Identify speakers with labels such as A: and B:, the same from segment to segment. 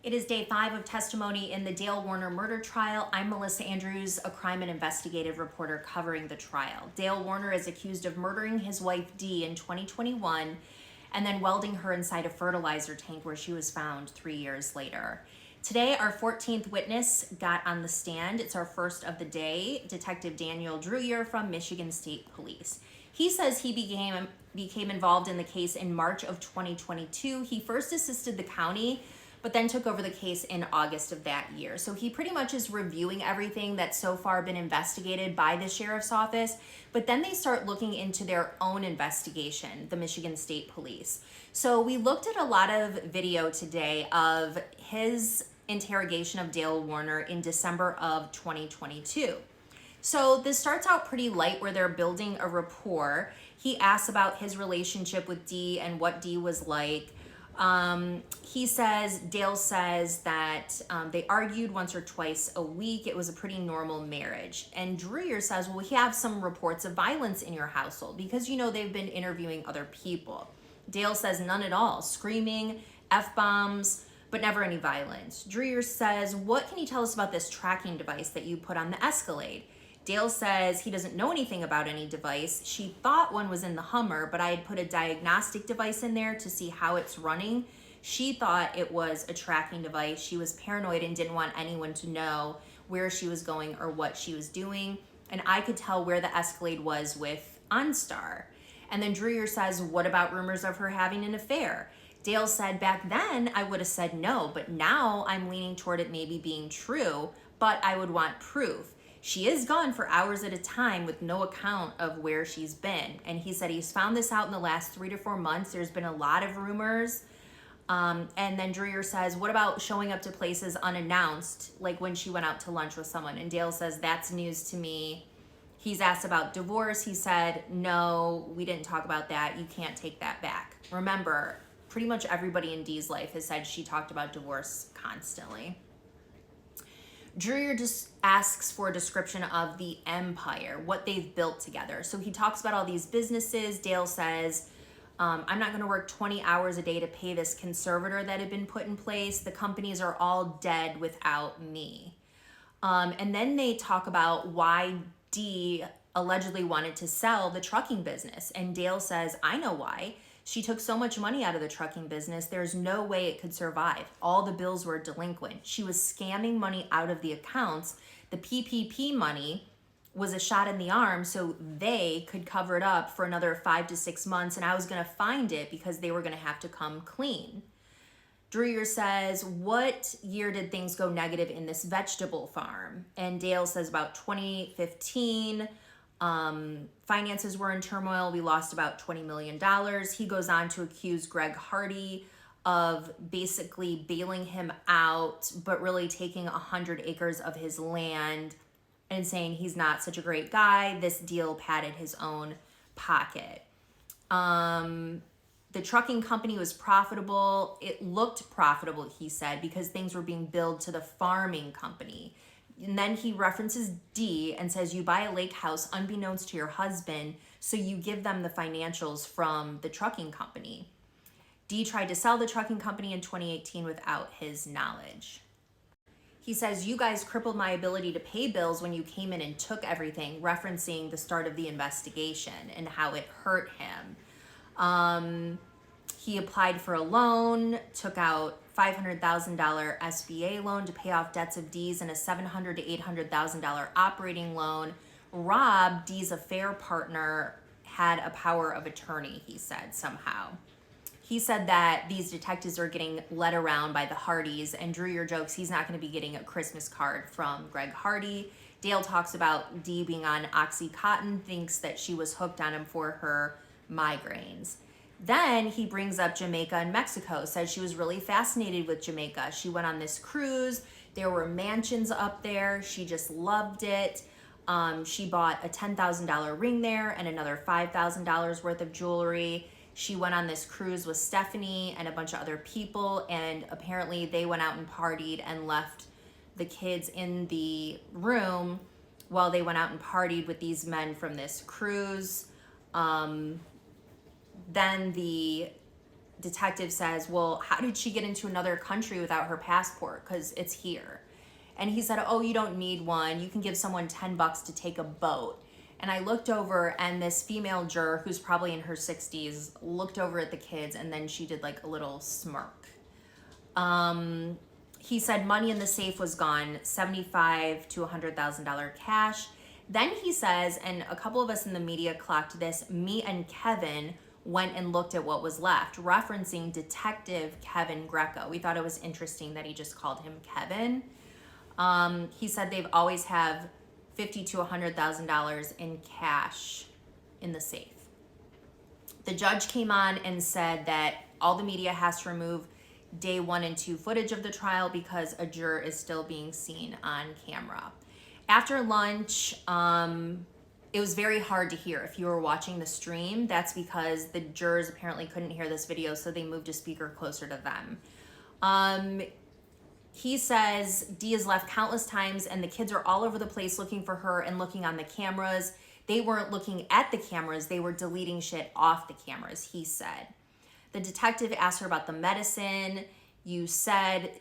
A: It is day 5 of testimony in the dee-Warner murder trial. I'm Melissa Andrews, a crime and investigative reporter covering the trial. Dee-Warner is accused of murdering his wife Dee in 2021 and then welding her inside a fertilizer tank where she was found 3 years later. Today, our 14th witness got on the stand. It's our first of the day, Detective Daniel Drewyor from Michigan State Police. He says he became involved in the case in March of 2022. He first assisted the county, but then took over the case in August of that year. So he pretty much is reviewing everything that's so far been investigated by the sheriff's office, but then they start looking into their own investigation, the Michigan State Police. So we looked at a lot of video today of his interrogation of Dee-Warner in December of 2022. So this starts out pretty light where they're building a rapport. He asks about his relationship with Dee and what Dee was like. Dale says that they argued once or twice a week. It was a pretty normal marriage. And Drewyor says, well, we have some reports of violence in your household because, you know, they've been interviewing other people. Dale says none at all, screaming, F-bombs, but never any violence. Drewyor says, what can you tell us about this tracking device that you put on the Escalade? Dale says he doesn't know anything about any device. She thought one was in the Hummer, but I had put a diagnostic device in there to see how it's running. She thought it was a tracking device. She was paranoid and didn't want anyone to know where she was going or what she was doing. And I could tell where the Escalade was with OnStar. And then Drewyor says, what about rumors of her having an affair? Dale said, back then I would have said no, but now I'm leaning toward it maybe being true, but I would want proof. She is gone for hours at a time with no account of where she's been. And he said he's found this out in the last 3 to 4 months. There's been a lot of rumors. And then Drewyor says, what about showing up to places unannounced, like when she went out to lunch with someone? And Dale says, that's news to me. He's asked about divorce. He said, no, we didn't talk about that. You can't take that back. Remember, pretty much everybody in Dee's life has said she talked about divorce constantly. Drewyor just asks for a description of the empire, what they've built together. So he talks about all these businesses. Dale says, I'm not going to work 20 hours a day to pay this conservator that had been put in place. The companies are all dead without me. And then they talk about why Dee allegedly wanted to sell the trucking business. And Dale says, I know why. She took so much money out of the trucking business, there's no way it could survive. All the bills were delinquent. She was scamming money out of the accounts. The PPP money was a shot in the arm so they could cover it up for another 5 to 6 months, and I was gonna find it because they were gonna have to come clean. Drewyor says, what year did things go negative in this vegetable farm? And Dale says about 2015. Finances were in turmoil. We lost about $20 million. He goes on to accuse Greg Hardy of basically bailing him out, but really taking 100 acres of his land and saying he's not such a great guy. This deal padded his own pocket. The trucking company was profitable. It looked profitable, he said, because things were being billed to the farming company. And then he references Dee and says, you buy a lake house unbeknownst to your husband, so you give them the financials from the trucking company. Dee tried to sell the trucking company in 2018 without his knowledge. He says, you guys crippled my ability to pay bills when you came in and took everything, referencing the start of the investigation and how it hurt him. He applied for a loan, took out $500,000 SBA loan to pay off debts of Dee's and a $700,000 to $800,000 operating loan. Rob, Dee's affair partner, had a power of attorney, he said, somehow. He said that these detectives are getting led around by the Hardys, and Drewyor jokes he's not going to be getting a Christmas card from Greg Hardy. Dale talks about Dee being on Oxycontin, thinks that she was hooked on him for her migraines. Then he brings up Jamaica and Mexico, says she was really fascinated with Jamaica. She went on this cruise. There were mansions up there. She just loved it. She bought a $10,000 ring there and another $5,000 worth of jewelry. She went on this cruise with Stephanie and a bunch of other people, and apparently they went out and partied and left the kids in the room while they went out and partied with these men from this cruise. Then the detective says, well, how did she get into another country without her passport? Because it's here. And he said, oh, you don't need one. You can give someone $10 to take a boat. And I looked over, and this female juror, who's probably in her 60s, looked over at the kids, and then she did like a little smirk. He said money in the safe was gone, $75,000 to $100,000 cash. Then he says, and a couple of us in the media clocked this, me and Kevin went and looked at what was left, referencing Detective Kevin Greco. We thought it was interesting that he just called him Kevin. He said they've always have $50,000 to $100,000 in cash in the safe. The judge came on and said that all the media has to remove day 1 and 2 footage of the trial because a juror is still being seen on camera. After lunch, it was very hard to hear. If you were watching the stream, that's because the jurors apparently couldn't hear this video, so they moved a speaker closer to them. He says Dee is left countless times, and the kids are all over the place looking for her and looking on the cameras. They weren't looking at the cameras, they were deleting shit off the cameras, he said. The detective asked her about the medicine. You said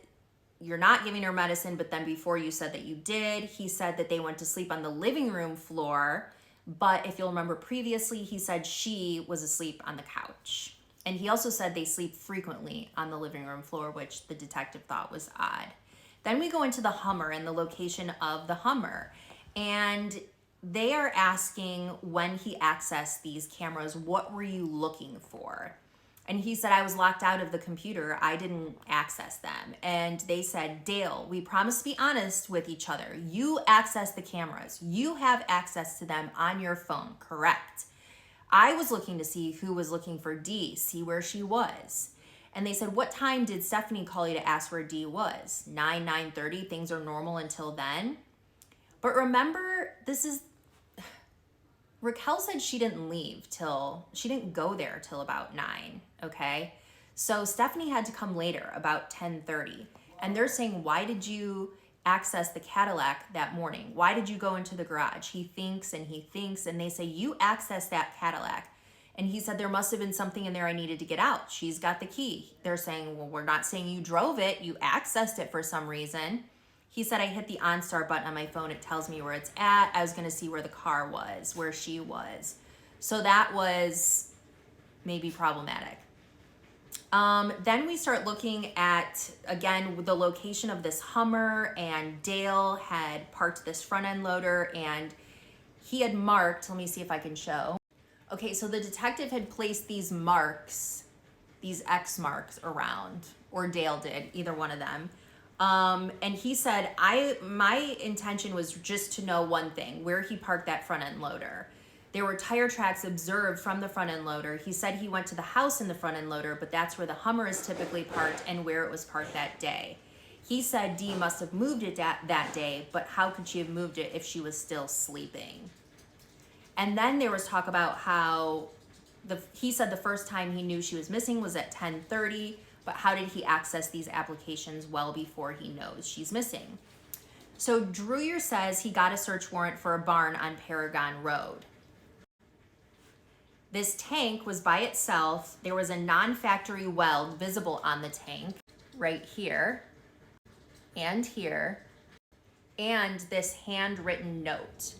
A: you're not giving her medicine, but then before you said that you did. He said that they went to sleep on the living room floor, but if you'll remember previously, he said she was asleep on the couch. And he also said they sleep frequently on the living room floor, which the detective thought was odd. Then we go into the Hummer and the location of the Hummer. And they are asking when he accessed these cameras, what were you looking for? And he said, I was locked out of the computer. I didn't access them. And they said, Dale, we promised to be honest with each other. You access the cameras. You have access to them on your phone, correct? I was looking to see who was looking for Dee, see where she was. And they said, what time did Stephanie call you to ask where Dee was? 9:30, things are normal until then. But remember, Raquel said she didn't she didn't go there till about 9, okay? So Stephanie had to come later, about 10:30. And they're saying, why did you access the Cadillac that morning? Why did you go into the garage? He thinks, and they say, you accessed that Cadillac. And he said, there must have been something in there I needed to get out. She's got the key. They're saying, well, we're not saying you drove it. You accessed it for some reason. He said, I hit the OnStar button on my phone. It tells me where it's at. I was going to see where the car was, where she was. So that was maybe problematic. Then we start looking at, again, the location of this Hummer, and Dale had parked this front end loader, and he had marked, let me see if I can show. Okay, so the detective had placed these marks, these X marks around, or Dale did, either one of them. And he said, my intention was just to know one thing, where he parked that front end loader. There were tire tracks observed from the front end loader. He said he went to the house in the front end loader, but that's where the Hummer is typically parked and where it was parked that day. He said Dee must have moved it that day, but how could she have moved it if she was still sleeping? And then there was talk about how he said the first time he knew she was missing was at 10:30, but how did he access these applications well before he knows she's missing? So Drewyor says he got a search warrant for a barn on Paragon Road. This tank was by itself. There was a non-factory weld visible on the tank right here and here, and this handwritten note.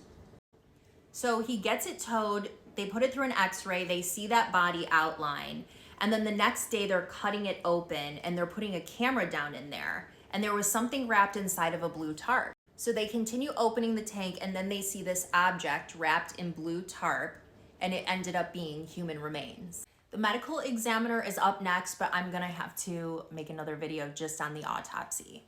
A: So he gets it towed, they put it through an x-ray, they see that body outline, and then the next day they're cutting it open and they're putting a camera down in there, and there was something wrapped inside of a blue tarp. So they continue opening the tank, and then they see this object wrapped in blue tarp, and it ended up being human remains. The medical examiner is up next, but I'm gonna have to make another video just on the autopsy.